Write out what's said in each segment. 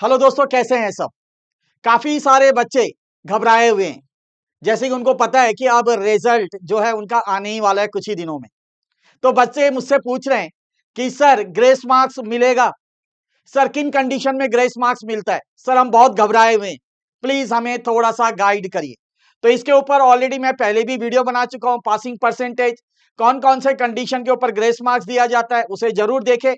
Hello दोस्तों, कैसे हैं सब। काफी सारे बच्चे घबराए हुए हैं, जैसे कि उनको पता है कि अब रिजल्ट जो है उनका आने ही वाला है कुछ ही दिनों में। तो बच्चे मुझसे पूछ रहे हैं कि सर ग्रेस मार्क्स मिलेगा, सर किन कंडीशन में ग्रेस मार्क्स मिलता है, सर हम बहुत घबराए हुए हैं, प्लीज हमें थोड़ा सा गाइड करिए। तो इसके ऊपर ऑलरेडी मैं पहले भी वीडियो बना चुका हूं, पासिंग परसेंटेज, कौन कौन से कंडीशन के ऊपर ग्रेस मार्क्स दिया जाता है, उसे जरूर देखें।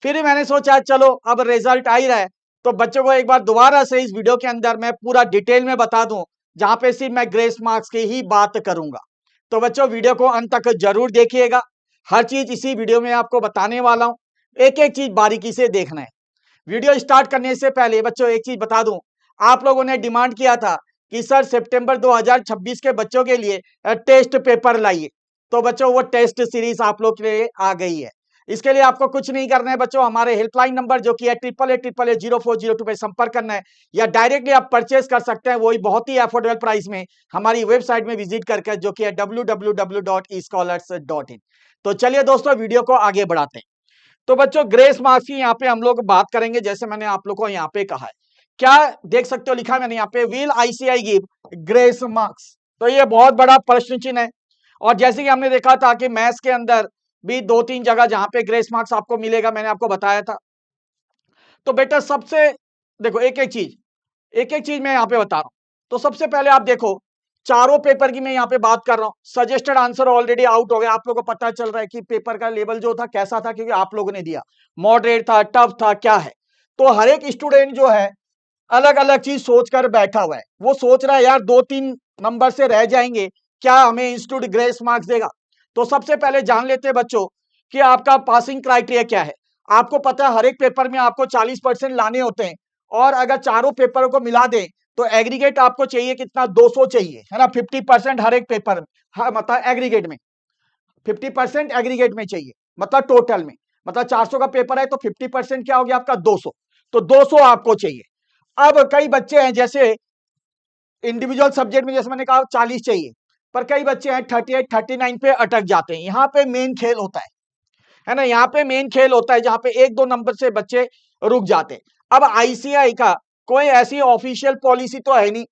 फिर मैंने सोचा चलो अब रिजल्ट आ ही रहा है, तो बच्चों को एक बार दोबारा से इस वीडियो के अंदर मैं पूरा डिटेल में बता दूं, जहां पे सिर्फ मैं ग्रेस मार्क्स की ही बात करूंगा। तो बच्चों वीडियो को अंत तक जरूर देखिएगा, हर चीज इसी वीडियो में आपको बताने वाला हूं, एक एक चीज बारीकी से देखना है। वीडियो स्टार्ट करने से पहले बच्चों एक चीज बता दूं, आप लोगों ने डिमांड किया था कि सर सितंबर 2026 के बच्चों के लिए टेस्ट पेपर लाइए। तो बच्चों वो टेस्ट सीरीज आप लोग के लिए आ गई है। इसके लिए आपको कुछ नहीं करना है बच्चों, हमारे हेल्पलाइन नंबर जो कि है 8888080402 पे संपर्क करना है, या डायरेक्टली आप परचेस कर सकते हैं वही बहुत ही अफोर्डेबल प्राइस में हमारी वेबसाइट में विजिट करके, जो कि है www.escholars.in। तो चलिए दोस्तों वीडियो को आगे बढ़ाते हैं। तो बच्चों ग्रेस मार्क्स की यहाँ पे हम लोग बात करेंगे, जैसे मैंने आप लोग को यहाँ पे कहा है, क्या देख सकते हो लिखा है मैंने यहाँ पे, will ICI give grace marks. तो ये बहुत बड़ा प्रश्न चिन्ह है, और जैसे कि हमने देखा था कि मैथ्स के अंदर भी दो तीन जगह जहां पे ग्रेस मार्क्स आपको मिलेगा, मैंने आपको बताया था। तो बेटा सबसे देखो एक एक चीज मैं यहाँ पे बता रहा हूं। तो सबसे पहले आप देखो, चारों पेपर की मैं यहाँ पे बात कर रहा हूँ, सजेस्टेड आंसर ऑलरेडी आउट हो गया, आप लोगों को पता चल रहा है कि पेपर का लेवल जो था कैसा था, क्योंकि आप लोगों ने दिया, मॉडरेट था, टफ था, क्या है। तो हर एक स्टूडेंट जो है अलग अलग चीज सोचकर बैठा हुआ है, वो सोच रहा है यार दो तीन नंबर से रह जाएंगे, क्या हमें इंस्टीट्यूट ग्रेस मार्क्स देगा। तो सबसे पहले जान लेते हैं बच्चों कि आपका पासिंग क्राइटेरिया क्या है। आपको पता है हर एक पेपर में आपको 40% लाने होते हैं, और अगर चारों पेपरों को मिला दें तो एग्रीगेट आपको चाहिए कितना, 200 चाहिए, है ना। 50% हर एक पेपर में, हाँ, मतलब एग्रीगेट में 50% एग्रीगेट में चाहिए, मतलब टोटल में, मतलब 400 का पेपर है तो 50% क्या हो गया आपका, 200। तो 200 आपको चाहिए। अब कई बच्चे हैं जैसे इंडिविजुअल सब्जेक्ट में, जैसे मैंने कहा 40 चाहिए, पर कई बच्चे हैं 38 39 पे अटक जाते हैं। यहाँ पे मेन खेल होता है ना, यहाँ पे मेन खेल होता है जहां पे एक दो नंबर से बच्चे रुक जाते हैं। अब आईसीआई का कोई ऐसी ऑफिशियल पॉलिसी तो है नहीं,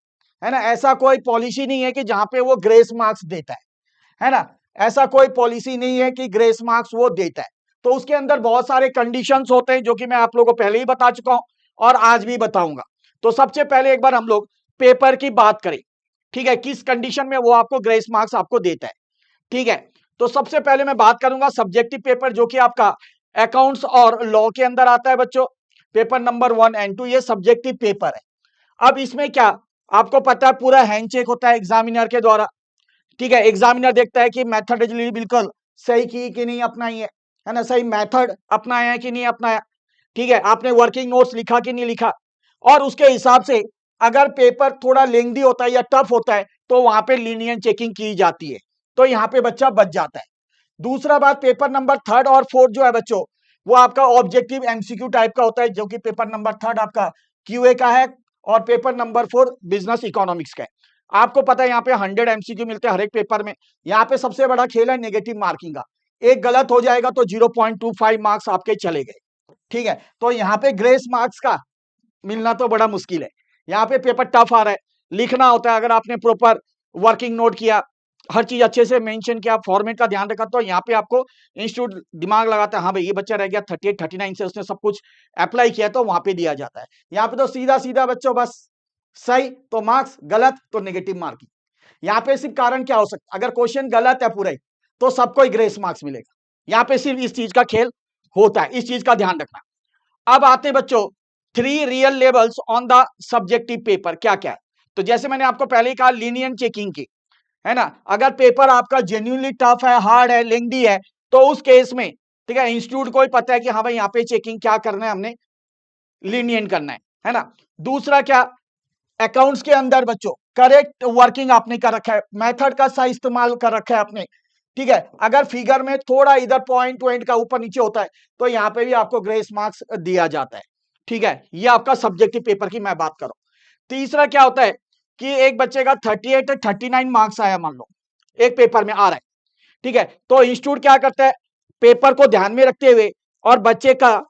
है ना, ऐसा कोई पॉलिसी नहीं है कि जहां पे वो ग्रेस मार्क्स देता है ना, ऐसा कोई पॉलिसी नहीं है कि ग्रेस मार्क्स वो देता है। तो उसके अंदर बहुत सारे कंडीशंस होते हैं, जो कि मैं आप लोगों को पहले ही बता चुका हूं और आज भी बताऊंगा। तो सबसे पहले एक बार हम लोग पेपर की बात करें, ठीक है, किस कंडीशन में वो आपको ग्रेस मार्क्स आपको देता है, ठीक है। तो सबसे पहले मैं बात करूंगा सब्जेक्टिव पेपर, जो कि आपका अकाउंट्स और लॉ के अंदर आता है बच्चों। पेपर नंबर 1 और 2 ये सब्जेक्टिव पेपर है। अब इसमें क्या, आपको पता है पूरा हैंडचेक होता है एग्जामिनर के द्वारा, ठीक है। एग्जामिनर देखता है कि मेथडोलॉजी बिल्कुल सही की कि नहीं अपनाई है ना, सही मेथड अपनाया है कि नहीं अपनाया, ठीक है, आपने वर्किंग नोट्स लिखा कि नहीं लिखा। और उसके हिसाब से अगर पेपर थोड़ा लेंदी होता है या टफ होता है तो वहां पे लीनियंट चेकिंग की जाती है, तो यहाँ पे बच्चा बच जाता है। दूसरा बात, पेपर नंबर 3 और 4 जो है बच्चों, वो आपका ऑब्जेक्टिव एमसीक्यू टाइप का होता है, जो कि पेपर नंबर 3 आपका क्यूए का है, और पेपर नंबर 4 बिजनेस इकोनॉमिक्स का है। आपको पता है यहाँ पे 100 एमसीक्यू मिलते हैं हर एक पेपर में। यहाँ पे सबसे बड़ा खेल है नेगेटिव मार्किंग का, एक गलत हो जाएगा तो 0.25 मार्क्स आपके चले गए, ठीक है। तो यहाँ पे ग्रेस मार्क्स का मिलना तो बड़ा मुश्किल है। यहाँ पे पेपर टफ आ रहा है, लिखना होता है, अगर आपने प्रॉपर वर्किंग नोट किया, हर चीज अच्छे से मेंशन किया, फॉर्मेट का ध्यान रखा, तो यहाँ पे आपको इंस्टीट्यूट दिमाग लगाता है, हाँ भाई ये बच्चा रह गया 38 39 से, उसने सब कुछ अप्लाई किया, तो वहां पे दिया जाता है। यहाँ पे तो सीधा सीधा बच्चों बस सही तो मार्क्स, गलत तो नेगेटिव मार्किंग। यहाँ पे सिर्फ कारण क्या हो सकता है, अगर क्वेश्चन गलत है पूरा ही तो सबको ही ग्रेस मार्क्स मिलेगा। यहाँ पे सिर्फ इस चीज का खेल होता है, इस चीज का ध्यान रखना। अब आते हैं बच्चों 3 real levels on the subjective paper, क्या क्या है। तो जैसे मैंने आपको पहले ही कहा लीनियंट चेकिंग की, है ना, अगर पेपर आपका जेन्युइनली टफ है, हार्ड है, लेंदी है, तो उस केस में, ठीक है, इंस्टीट्यूट को ही पता है कि हाँ भाई यहाँ पे चेकिंग क्या करना है, हमने लीनियंट करना है ना। दूसरा क्या, अकाउंट्स के अंदर बच्चों करेक्ट वर्किंग आपने कर रखा है, मेथड का सही इस्तेमाल कर रखा है आपने, ठीक है। अगर फिगर में थोड़ा इधर पॉइंट पॉइंट का ऊपर नीचे होता है तो यहाँ पे भी आपको ग्रेस मार्क्स दिया जाता है, ठीक है। ये आपका सब्जेक्टिव पेपर की मैं बात कर रहा हूं। तीसरा क्या होता है कि एक बच्चे का 38 39 मार्क्स आया, मान लो एक पेपर में आ रहा है, ठीक है, तो इंस्टीट्यूट क्या करता है, पेपर को ध्यान में रखते हुए और बच्चे का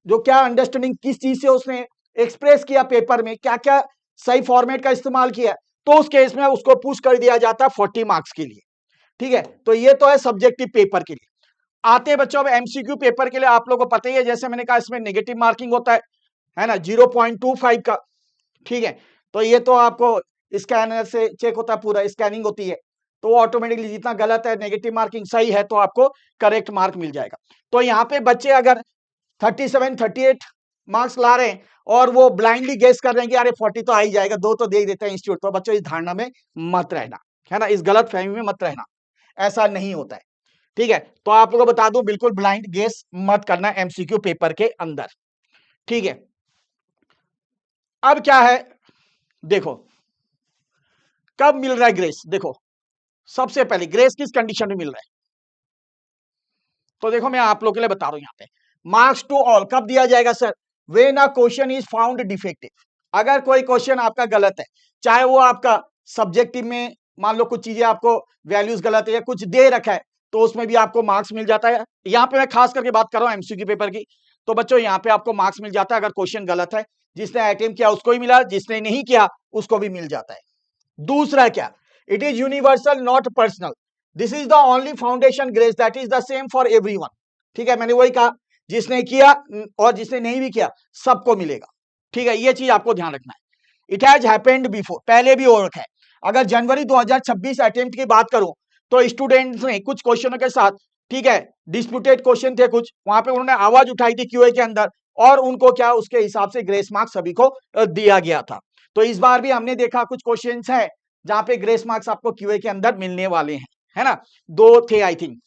जो क्या अंडरस्टैंडिंग किस चीज से उसने एक्सप्रेस किया पेपर में, क्या क्या सही फॉर्मेट का इस्तेमाल किया, तो उस केस में उसको पुश कर दिया जाता है 40 मार्क्स के लिए। ठीक है, तो ये तो है सब्जेक्टिव पेपर के लिए। आते हैं बच्चों अब एमसीक्यू पेपर के लिए। आप लोगों को पता ही है, जैसे मैंने कहा इसमें नेगेटिव मार्किंग होता है ना, 0.25 का। ठीक है, तो ये तो आपको स्कैनर से चेक होता है, पूरा स्कैनिंग होती है, तो वो ऑटोमेटिकली जितना गलत है, नेगेटिव मार्किंग सही है, तो आपको करेक्ट मार्क मिल जाएगा। तो यहाँ पे बच्चे अगर 37 38 मार्क्स ला रहे हैं और वो ब्लाइंडली गेस कर रहे हैं कि अरे 40 तो आ ही जाएगा, 2 तो दे ही देते हैं इंस्टीट्यूट, तो बच्चों इस धारणा में मत रहना, है ना, इस गलत फहमी में मत रहना, ऐसा नहीं होता है। ठीक है, तो आप लोगों को बता दूं, बिल्कुल ब्लाइंड गेस मत करना एमसीक्यू पेपर के अंदर। ठीक है, अब क्या है, देखो कब मिल रहा है ग्रेस। देखो सबसे पहले ग्रेस किस कंडीशन में मिल रहा है, तो देखो मैं आप लोगों के लिए बता रहा हूं, यहां पे मार्क्स टू ऑल कब दिया जाएगा sir, when a question is found defective. अगर कोई क्वेश्चन आपका गलत है, चाहे वो आपका सब्जेक्टिव में मान लो कुछ चीजें आपको वैल्यूज गलत है या कुछ दे रखा है, तो उसमें भी आपको मार्क्स मिल जाता है। यहां पे मैं खास करके बात कर रहा हूं एमसीक्यू पेपर की, तो बच्चों यहां पे आपको मार्क्स मिल जाता है अगर क्वेश्चन गलत है। जिसने अटेम्प्ट किया उसको ही मिला, जिसने नहीं किया उसको भी मिल जाता है। दूसरा क्या, it is universal not personal, this is the only foundation grace that is the same for everyone. ठीक है, मैंने वही कहा, जिसने किया और जिसने नहीं भी किया सबको मिलेगा। ठीक है, ये चीज आपको ध्यान रखना है। इट हैज हैपेंड बिफोर, पहले भी हो रखा है। अगर जनवरी 2026 अटेम्प्ट की बात करूं, तो स्टूडेंट्स ने कुछ क्वेश्चनों के साथ, ठीक है, डिस्प्यूटेड क्वेश्चन थे कुछ, वहां पे उन्होंने आवाज उठाई थी क्यूए के अंदर, और उनको क्या उसके हिसाब से ग्रेस मार्क्स सभी को दिया गया था। तो इस बार भी हमने देखा कुछ क्वेश्चंस हैं जहां पे ग्रेस मार्क्स आपको क्यूए के अंदर मिलने वाले हैं, है ना, 2 थे आई थिंक।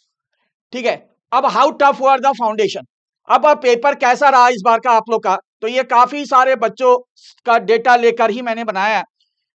ठीक है, अब how tough were the foundation. अब पेपर कैसा रहा इस बार का आप लोग का, तो ये काफी सारे बच्चों का डेटा लेकर ही मैंने बनाया।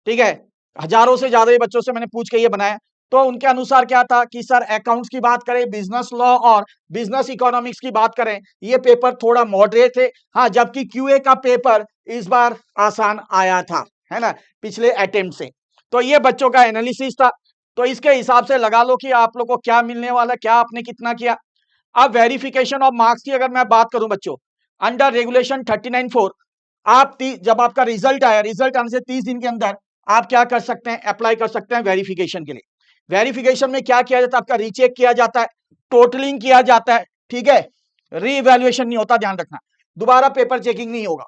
ठीक है, हजारों से ज्यादा बच्चों से मैंने पूछ के ये बनाया। तो उनके अनुसार क्या था कि सर अकाउंट्स की बात करें, बिजनेस लॉ और बिजनेस इकोनॉमिक्स की बात करें, ये पेपर थोड़ा मॉडरेट थे। हाँ, जबकि क्यूए का पेपर इस बार आसान आया था, है ना, पिछले अटेम्प्ट से। तो ये बच्चों का एनालिसिस था, तो इसके हिसाब से लगा लो कि आप लोग को क्या मिलने वाला, क्या आपने कितना किया। अब वेरिफिकेशन ऑफ मार्क्स की अगर मैं बात करूं बच्चों, अंडर रेगुलेशन 39(4), आप जब आपका रिजल्ट आया, रिजल्ट आने से 30 दिन के अंदर आप क्या कर सकते हैं, अप्लाई कर सकते हैं वेरिफिकेशन के लिए। वेरिफिकेशन में क्या किया जाता है, आपका रीचेक किया जाता है, टोटलिंग किया जाता है। ठीक है, रीइवैल्यूएशन नहीं होता, ध्यान रखना, दोबारा पेपर चेकिंग नहीं होगा।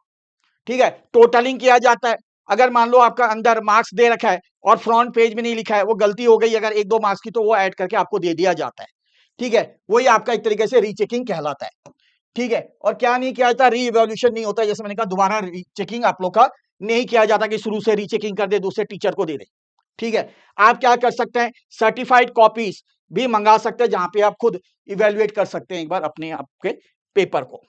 ठीक है, टोटलिंग किया जाता है। अगर मान लो आपका अंदर मार्क्स दे रखा है और फ्रंट पेज में नहीं लिखा है, वो गलती हो गई अगर 1-2 मार्क्स की, तो वो ऐड करके आपको दे दिया जाता है। ठीक है, वही आपका एक तरीके से रीचेकिंग कहलाता है। ठीक है, और क्या नहीं किया जाता, रीइवैल्यूएशन नहीं होता, जैसे मैंने कहा दोबारा रीचेकिंग आप लोग का नहीं किया जाता कि शुरू से रीचेकिंग कर दे, दूसरे टीचर को दे दे। ठीक है, आप क्या कर सकते हैं, सर्टिफाइड कॉपीज भी मंगा सकते हैं, जहां पे आप खुद इवेल्युएट कर सकते हैं एक बार अपने आपके पेपर को।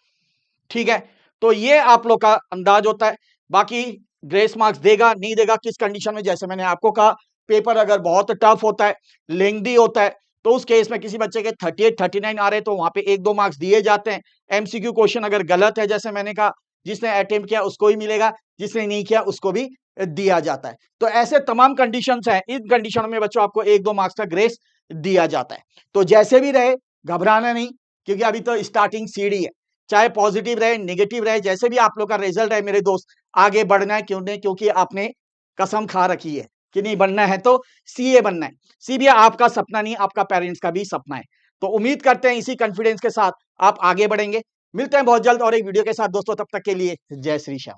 ठीक है, तो ये आप लोग का अंदाज होता है। बाकी ग्रेस मार्क्स देगा नहीं देगा किस कंडीशन में, जैसे मैंने आपको कहा, पेपर अगर बहुत टफ होता है, लेंथी होता है, तो उस केस में किसी बच्चे के 38 39 आ रहे हैं, तो वहां पे 1-2 मार्क्स दिए जाते हैं। एमसीक्यू क्वेश्चन अगर गलत है, जैसे मैंने कहा, जिसने अटेम्प्ट किया उसको ही मिलेगा, जिसने नहीं किया उसको भी दिया जाता है। तो ऐसे तमाम कंडीशंस हैं, इन कंडीशन में बच्चों आपको 1-2 मार्क्स का ग्रेस दिया जाता है। तो जैसे भी रहे घबराना नहीं, क्योंकि अभी तो स्टार्टिंग सीढ़ी है, चाहे पॉजिटिव रहे नेगेटिव रहे, जैसे भी आप लोग का रिजल्ट है मेरे दोस्त, आगे बढ़ना है। क्यों नहीं, क्योंकि आपने कसम खा रखी है कि नहीं बनना है तो सीए बनना है। सीबीए आपका सपना नहीं, आपका पेरेंट्स का भी सपना है। तो उम्मीद करते हैं इसी कॉन्फिडेंस के साथ आप आगे बढ़ेंगे। मिलते हैं बहुत जल्द और एक वीडियो के साथ दोस्तों, तब तक के लिए जय श्री श्याम।